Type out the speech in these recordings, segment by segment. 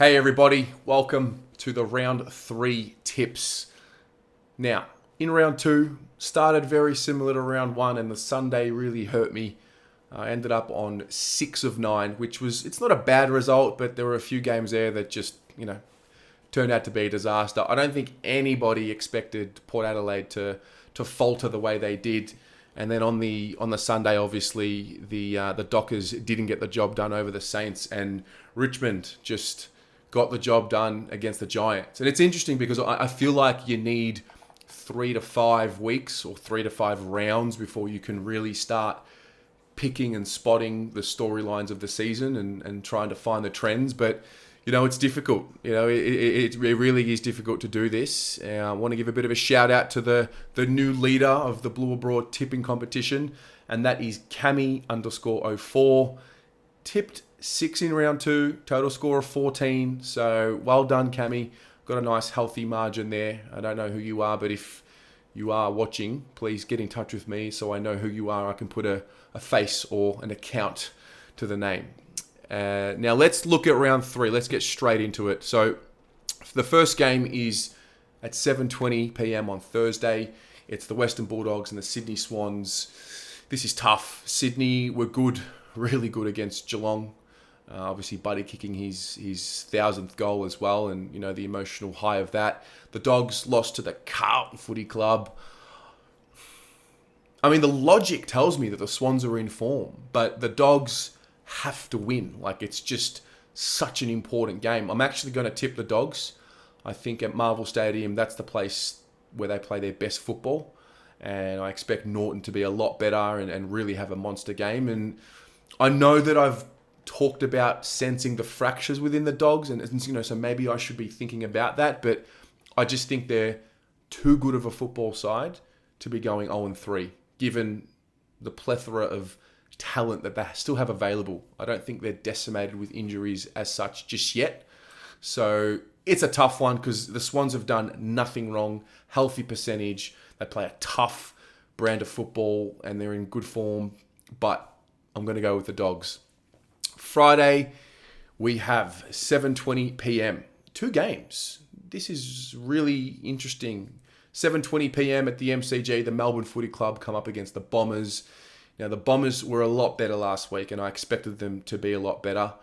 Hey everybody, welcome to the round 3 tips. Now, in round 2, started very similar to round 1 and the Sunday really hurt me. I ended up on 6 of 9, it's not a bad result, but there were a few games there that just, turned out to be a disaster. I don't think anybody expected Port Adelaide to falter the way they did. And then on the Sunday, obviously, the Dockers didn't get the job done over the Saints, and Richmond just got the job done against the Giants. And it's interesting because I feel like you need 3 to 5 weeks or 3 to 5 rounds before you can really start picking and spotting the storylines of the season and trying to find the trends. But, it's difficult. It really is difficult to do this. I want to give a bit of a shout out to the new leader of the Blue Abroad tipping competition, and that is Cami_04. Tipped 6 in round 2, total score of 14. So well done, Cami. Got a nice healthy margin there. I don't know who you are, but if you are watching, please get in touch with me so I know who you are. I can put a face or an account to the name. Now let's look at round 3. Let's get straight into it. So the first game is at 7:20 p.m. on Thursday. It's the Western Bulldogs and the Sydney Swans. This is tough. Sydney were good, really good against Geelong. Obviously, Buddy kicking his 1,000th goal as well, and the emotional high of that. The Dogs lost to the Carlton Footy Club. I mean, the logic tells me that the Swans are in form, but the Dogs have to win. It's just such an important game. I'm actually going to tip the Dogs. I think at Marvel Stadium, that's the place where they play their best football, and I expect Norton to be a lot better and really have a monster game. And I know that I've talked about sensing the fractures within the Dogs, and so maybe I should be thinking about that, but I just think they're too good of a football side to be going 0-3, given the plethora of talent that they still have available. I don't think they're decimated with injuries as such just yet. So it's a tough one because the Swans have done nothing wrong. Healthy percentage. They play a tough brand of football and they're in good form, but I'm going to go with the Dogs. Friday, we have 7:20 p.m. 2 games. This is really interesting. 7:20 p.m. at the MCG, the Melbourne Footy Club come up against the Bombers. Now, the Bombers were a lot better last week, and I expected them to be a lot better.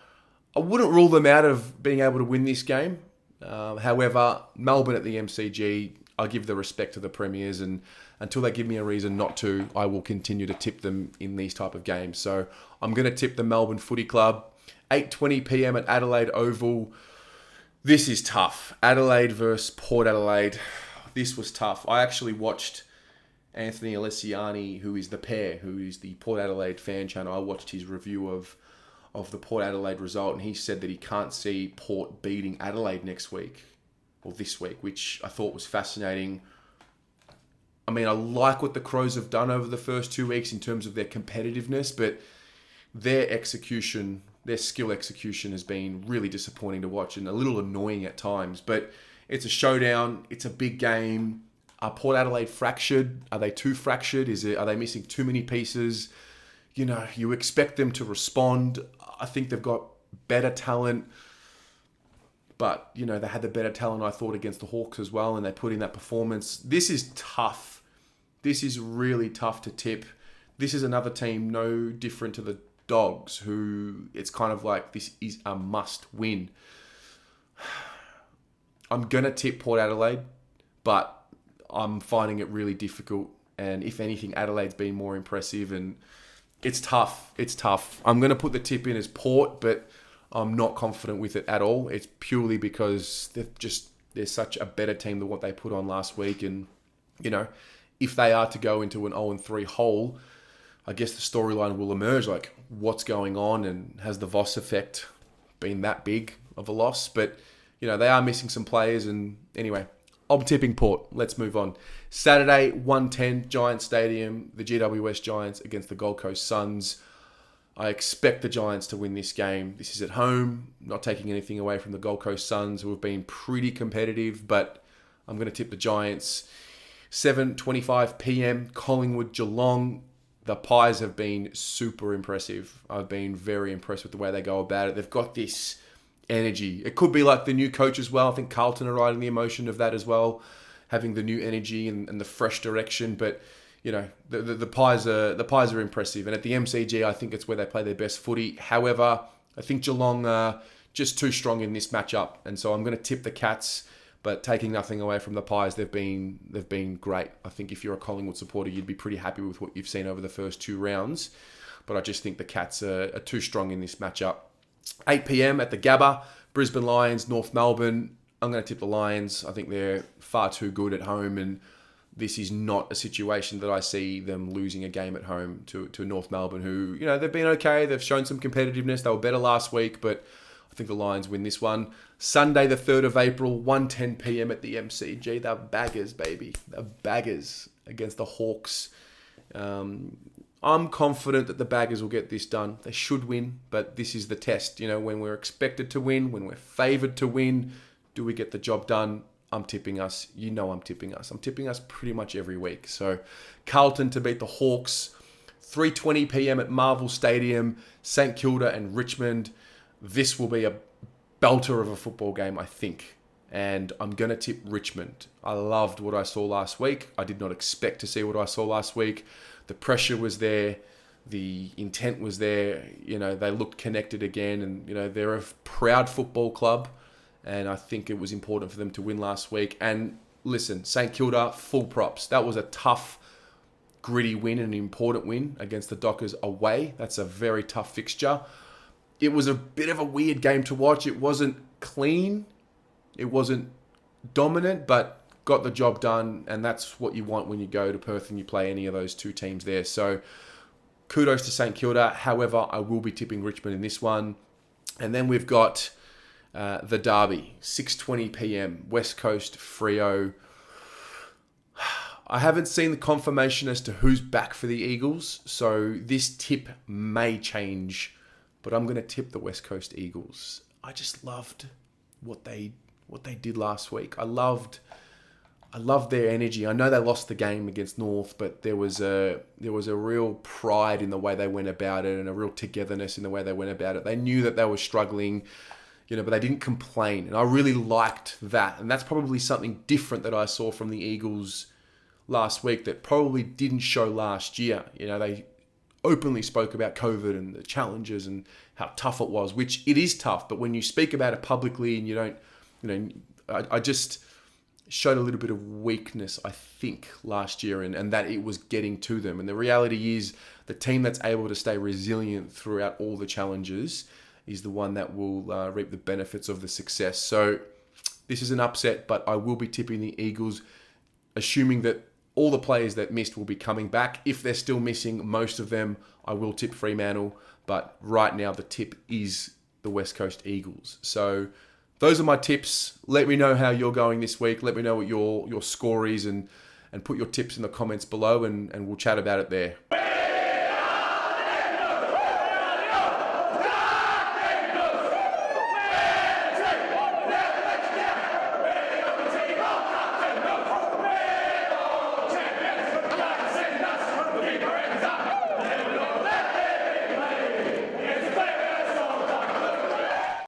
I wouldn't rule them out of being able to win this game. However, Melbourne at the MCG, I give the respect to the Premiers, and until they give me a reason not to, I will continue to tip them in these type of games. So I'm going to tip the Melbourne Footy Club. 8:20 p.m. at Adelaide Oval. This is tough. Adelaide versus Port Adelaide. This was tough. I actually watched Anthony Alessiani, who is the pair, who is the Port Adelaide fan channel. I watched his review of the Port Adelaide result, and he said that he can't see Port beating Adelaide next week, or this week, which I thought was fascinating. I mean, I like what the Crows have done over the first 2 weeks in terms of their competitiveness, but their execution, their skill execution has been really disappointing to watch and a little annoying at times. But it's a showdown. It's a big game. Are Port Adelaide fractured? Are they too fractured? Are they missing too many pieces? You expect them to respond. I think they've got better talent. But, they had the better talent, I thought, against the Hawks as well, and they put in that performance. This is tough. This is really tough to tip. This is another team no different to the Dogs, who it's kind of like this is a must win. I'm going to tip Port Adelaide, but I'm finding it really difficult. And if anything, Adelaide's been more impressive, and it's tough. It's tough. I'm going to put the tip in as Port, but I'm not confident with it at all. It's purely because they're such a better team than what they put on last week. And, if they are to go into an 0-3 hole, I guess the storyline will emerge, like what's going on and has the Voss effect been that big of a loss? But, they are missing some players. And anyway, I'm tipping Port. Let's move on. Saturday, 1:10, Giants Stadium, the GWS Giants against the Gold Coast Suns. I expect the Giants to win this game. This is at home, not taking anything away from the Gold Coast Suns, who have been pretty competitive, but I'm going to tip the Giants. 7:25 p.m, Collingwood Geelong. The Pies have been super impressive. I've been very impressed with the way they go about it. They've got this energy. It could be like the new coach as well. I think Carlton are riding the emotion of that as well, having the new energy and the fresh direction. But you know, the Pies are impressive, and at the MCG, I think it's where they play their best footy. However, I think Geelong are just too strong in this matchup, and so I'm going to tip the Cats. But taking nothing away from the Pies, they've been great. I think if you're a Collingwood supporter, you'd be pretty happy with what you've seen over the first 2 rounds. But I just think the Cats are too strong in this matchup. 8 p.m. at the Gabba, Brisbane Lions, North Melbourne. I'm going to tip the Lions. I think they're far too good at home, and this is not a situation that I see them losing a game at home to North Melbourne, who, you know, they've been okay. They've shown some competitiveness. They were better last week, but I think the Lions win this one. Sunday, the 3rd of April, 1:10 p.m. at the MCG. The Baggers, baby. The Baggers against the Hawks. I'm confident that the Baggers will get this done. They should win, but this is the test. You know, when we're expected to win, when we're favoured to win, do we get the job done? I'm tipping us. You know I'm tipping us. I'm tipping us pretty much every week. So Carlton to beat the Hawks. 3:20 p.m. at Marvel Stadium. St Kilda and Richmond. This will be a belter of a football game, I think. And I'm going to tip Richmond. I loved what I saw last week. I did not expect to see what I saw last week. The pressure was there. The intent was there. You know, they looked connected again. And, you know, they're a proud football club. And I think it was important for them to win last week. And listen, St Kilda, full props. That was a tough, gritty win and an important win against the Dockers away. That's a very tough fixture. It was a bit of a weird game to watch. It wasn't clean. It wasn't dominant, but got the job done. And that's what you want when you go to Perth and you play any of those 2 teams there. So kudos to St Kilda. However, I will be tipping Richmond in this one. And then we've got the Derby, 6:20 p.m, West Coast, Freo. I haven't seen the confirmation as to who's back for the Eagles, so this tip may change, but I'm going to tip the West Coast Eagles. I just loved what they did last week. I loved their energy. I know they lost the game against North, but there was a real pride in the way they went about it and a real togetherness in the way they went about it. They knew that they were struggling, you know, but they didn't complain. And I really liked that. And that's probably something different that I saw from the Eagles last week that probably didn't show last year. You know, they openly spoke about COVID and the challenges and how tough it was, which it is tough. But when you speak about it publicly and you don't, you know, I just showed a little bit of weakness, I think, last year and that it was getting to them. And the reality is the team that's able to stay resilient throughout all the challenges is the one that will reap the benefits of the success. So this is an upset, but I will be tipping the Eagles, assuming that all the players that missed will be coming back. If they're still missing most of them, I will tip Fremantle. But right now, the tip is the West Coast Eagles. So those are my tips. Let me know how you're going this week. Let me know what your score is and put your tips in the comments below and we'll chat about it there.